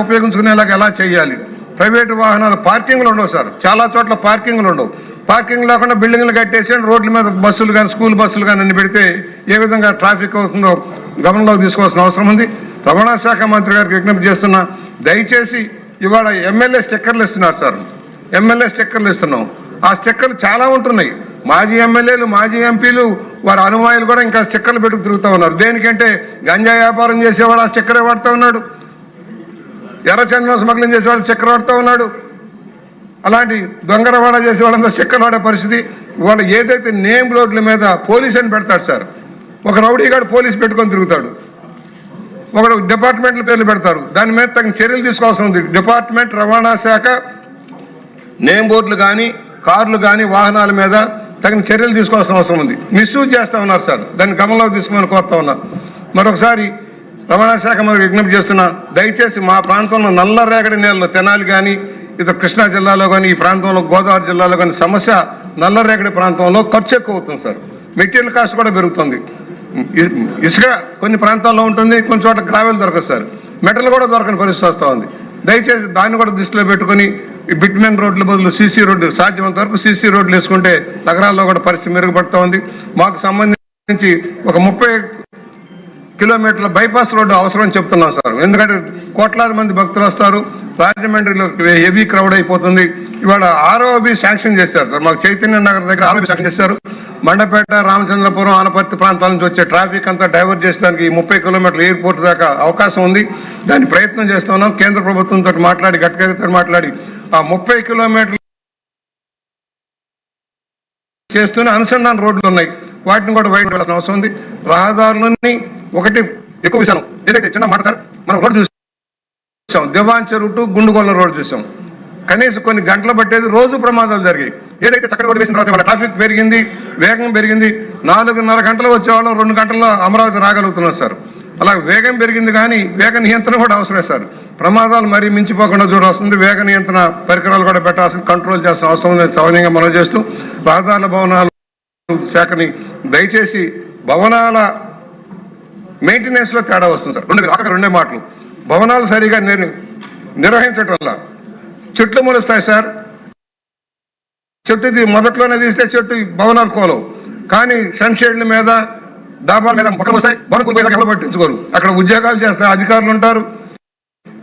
ఉపయోగించుకునేలాగా ఎలా చేయాలి. ప్రైవేటు వాహనాలు పార్కింగ్లు ఉండవు సార్, చాలా చోట్ల పార్కింగ్లు ఉండవు. పార్కింగ్ లేకుండా బిల్డింగ్లు కట్టేసి రోడ్ల మీద బస్సులు కానీ స్కూల్ బస్సులు కానీ అన్ని పెడితే ఏ విధంగా ట్రాఫిక్ అవుతుందో గమనంలోకి తీసుకోవాల్సిన అవసరం ఉంది. రవాణా శాఖ మంత్రి గారికి విజ్ఞప్తి చేస్తున్నా, దయచేసి ఇవాళ ఎమ్మెల్యే స్టిక్కర్లు ఇస్తున్నారు సార్, ఎమ్మెల్యే స్టిక్కర్లు ఇస్తున్నాం. ఆ స్టిక్కర్లు చాలా ఉంటున్నాయి. మాజీ ఎమ్మెల్యేలు, మాజీ ఎంపీలు, వారి అనుమాయులు కూడా ఇంకా స్టిక్కర్లు పెట్టుకు తిరుగుతూ ఉన్నారు. దేనికంటే గంజా వ్యాపారం చేసేవాడు ఆ స్టిక్కరే వాడుతూ ఉన్నాడు, ఎర్రచందనం స్మగ్లింగ్ చేసేవాడు స్టిక్కర్ వాడుతూ ఉన్నాడు, అలాంటి దొంగ రవాణా చేసేవాళ్ళంతా స్టిక్కర్ వాడే పరిస్థితి. వాళ్ళు ఏదైతే నేమ్ రోడ్ల మీద పోలీస్ అని పెడతాడు సార్, ఒక రౌడీగాడు పోలీస్ పెట్టుకొని తిరుగుతాడు, ఒకడు డిపార్ట్మెంట్ల పేర్లు పెడతారు. దాని మీద తగిన చర్యలు తీసుకోవాల్సి ఉంది. డిపార్ట్మెంట్, రవాణా శాఖ నేమ్ బోర్డులు కానీ కార్లు కానీ వాహనాల మీద తగిన చర్యలు తీసుకోవాల్సిన అవసరం ఉంది. మిస్యూజ్ చేస్తూ ఉన్నారు సార్, దాన్ని గమనంలోకి తీసుకోమని కోరుతా ఉన్నారు. మరొకసారి రవాణా శాఖ మనం విజ్ఞప్తి చేస్తున్నా, దయచేసి మా ప్రాంతంలో నల్ల రేగడి నేలలో తెనాలి కానీ ఇతర కృష్ణా జిల్లాలో కానీ ఈ ప్రాంతంలో గోదావరి జిల్లాలో కానీ సమస్య నల్ల రేగడి ప్రాంతంలో ఖర్చు ఎక్కువ అవుతుంది సార్. మెటీరియల్ కాస్ట్ కూడా పెరుగుతుంది. ఇసుక కొన్ని ప్రాంతాల్లో ఉంటుంది, కొన్ని చోట్ల గ్రావెల్ దొరకదు సార్, మెటల్ కూడా దొరకని పరిస్థితి వస్తూ ఉంది. దయచేసి దాన్ని కూడా దృష్టిలో పెట్టుకుని ఈ బిట్మెన్ రోడ్ల బదులు సీసీ రోడ్డు, సాధ్యమంత వరకు సీసీ రోడ్లు వేసుకుంటే నగరాల్లో కూడా పరిస్థితి మెరుగుపడుతూ ఉంది. మాకు సంబంధించి ఒక 30 కిలోమీటర్ల బైపాస్ రోడ్డు అవసరం చెప్తున్నాం సార్. ఎందుకంటే కోట్లాది మంది భక్తులు వస్తారు, రాజమండ్రిలో హెవీ క్రౌడ్ అయిపోతుంది. ఇవాళ ROB శాంక్షన్ చేశారు సార్, మాకు చైతన్య నగర్ దగ్గర ROB శాంక్షన్ చేశారు. మండపేట, రామచంద్రపురం, ఆనపర్తి ప్రాంతాల నుంచి వచ్చే ట్రాఫిక్ అంతా డైవర్ట్ చేసడానికి 30 కిలోమీటర్ల ఎయిర్పోర్ట్ దాకా అవకాశం ఉంది. దాన్ని ప్రయత్నం చేస్తున్నాం. కేంద్ర ప్రభుత్వంతో మాట్లాడి, గడ్కరీతో మాట్లాడి ఆ 30 కిలోమీటర్లు చేస్తూనే అనుసంధాన రోడ్లు ఉన్నాయి, వాటిని కూడా వైట్ వెళ్ళాల్సిన అవసరం ఉంది. రహదారులని ఒకటి ఎక్కువ విషయం ఏదైతే చిన్న మాట సార్, మనం రోడ్డు చూసాం, దివాంచెరు టు గుండుగొల్ల రోడ్డు చూసాం. కనీసం కొన్ని గంటలు పట్టేది, రోజు ప్రమాదాలు జరిగాయి. ఏదైతే చక్కటి రోడ్డు వేసిన తర్వాత ట్రాఫిక్ పెరిగింది, వేగం పెరిగింది. 4:30 గంటలు వచ్చేవాళ్ళం 2 గంటల్లో అమరావతి రాగలుగుతున్నాం సార్. అలా వేగం పెరిగింది, కానీ వేగ నియంత్రణ కూడా అవసరమే సార్. ప్రమాదాలు మరీ మించిపోకుండా చూడాల్సింది. వేగ నియంత్రణ పరికరాలు కూడా పెట్టాల్సిన, కంట్రోల్ చేయాల్సిన అవసరం ఉంది. సౌన్యంగా మనం చేస్తూ రహదారుల భవనాల శాఖని దయచేసి భవనాల మెయింటెనెన్స్ లో తేడా వస్తుంది సార్. రెండే మాటలు, భవనాలు సరిగా నిర్వహించటంలో చెట్లు మొలుస్తాయి సార్. చెట్టు మొదట్లోనే తీస్తే చెట్టు భవనాలు కోలవు, కానీ సన్షేడ్ల మీద, డాబాల మీద మొక్కలు వస్తాయి, భవనం పట్టించుకోరు. అక్కడ ఉద్యోగాలు చేస్తే అధికారులు ఉంటారు,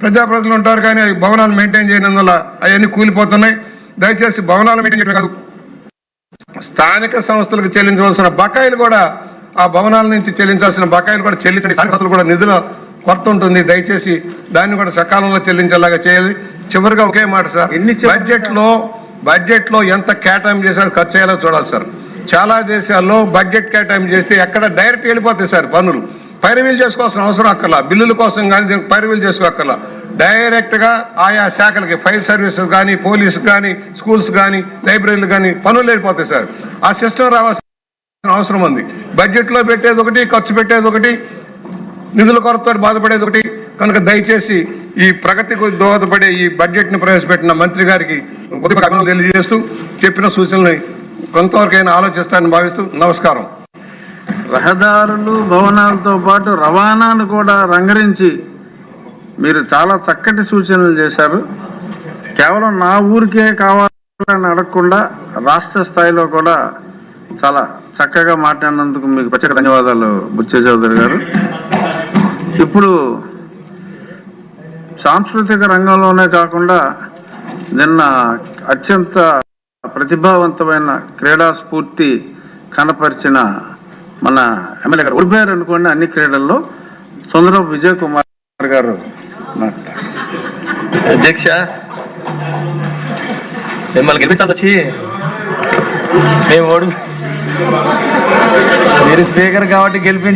ప్రజాప్రతినిధులు ఉంటారు, కానీ అవి భవనాలు మెయింటైన్ చేయనందువల్ల అవన్నీ కూలిపోతున్నాయి. దయచేసి భవనాలు మెయింటైన్ చేయడం కాదు, స్థానిక సంస్థలకు చెల్లించవలసిన బకాయిలు కూడా, ఆ భవనాల నుంచి చెల్లించాల్సిన బకాయిలు కూడా చెల్లించండి. స్థానిక సంస్థలు కూడా నిధుల కొరత ఉంటుంది, దయచేసి దాన్ని కూడా సకాలంలో చెల్లించేలాగా చేయాలి. చివరిగా ఒకే మాట సార్, బడ్జెట్ లో ఎంత కేటాయింపు చేశారో ఖర్చు అయ్యేలా చూడాలి సార్. చాలా దేశాల్లో బడ్జెట్ కేటాయింపు చేస్తే ఎక్కడ డైరెక్ట్ వెళ్ళిపోతాయి సార్ పనులు, పైరవీలు చేసుకోవాల్సిన అవసరం అక్కర్లా. బిల్లుల కోసం కానీ దీనికి పైరవీలు చేసుకోక్కర్లా, డైరెక్ట్ గా ఆయా శాఖలకి, ఫైర్ సర్వీసెస్ కానీ, పోలీసు కానీ, స్కూల్స్ కానీ, లైబ్రరీలు కానీ పనులు వెళ్ళిపోతాయి సార్. ఆ సిస్టమ్ రావాల్సిన అవసరం ఉంది. బడ్జెట్ లో పెట్టేది ఒకటి, ఖర్చు పెట్టేది ఒకటి, నిధుల కొరతతో బాధపడేది ఒకటి. కనుక దయచేసి ఈ ప్రగతికి దోహదపడే ఈ బడ్జెట్ ని ప్రవేశపెట్టిన మంత్రి గారికి అభినందనలు తెలియజేస్తూ, చెప్పిన సూచనల్ని కొంతవరకైనా ఆలోచిస్తానని భావిస్తూ నమస్కారం. రహదారులు, భవనాలతో పాటు రవాణాను కూడా రంగరించి మీరు చాలా చక్కటి సూచనలు చేశారు. కేవలం నా ఊరికే కావాలని అడగకుండా రాష్ట్ర స్థాయిలో కూడా చాలా చక్కగా మాట్లాడినందుకు మీకు ప్రత్యేక ధన్యవాదాలు బుచ్చే చౌదరి గారు. ఇప్పుడు సాంస్కృతిక రంగంలోనే కాకుండా నిన్న అత్యంత ప్రతిభావంతమైన క్రీడా స్ఫూర్తి కనపరిచిన మన ఎమ్మెల్యే గారు ఓడిపోయారు అనుకోండి అన్ని క్రీడల్లో. సుందరపు విజయ్ కుమార్ గారు అధ్యక్ష, మిమ్మల్ని గెలిపించాల్సి వచ్చి మేము మీరు స్పీకర్ కాబట్టి గెలిపించాలి.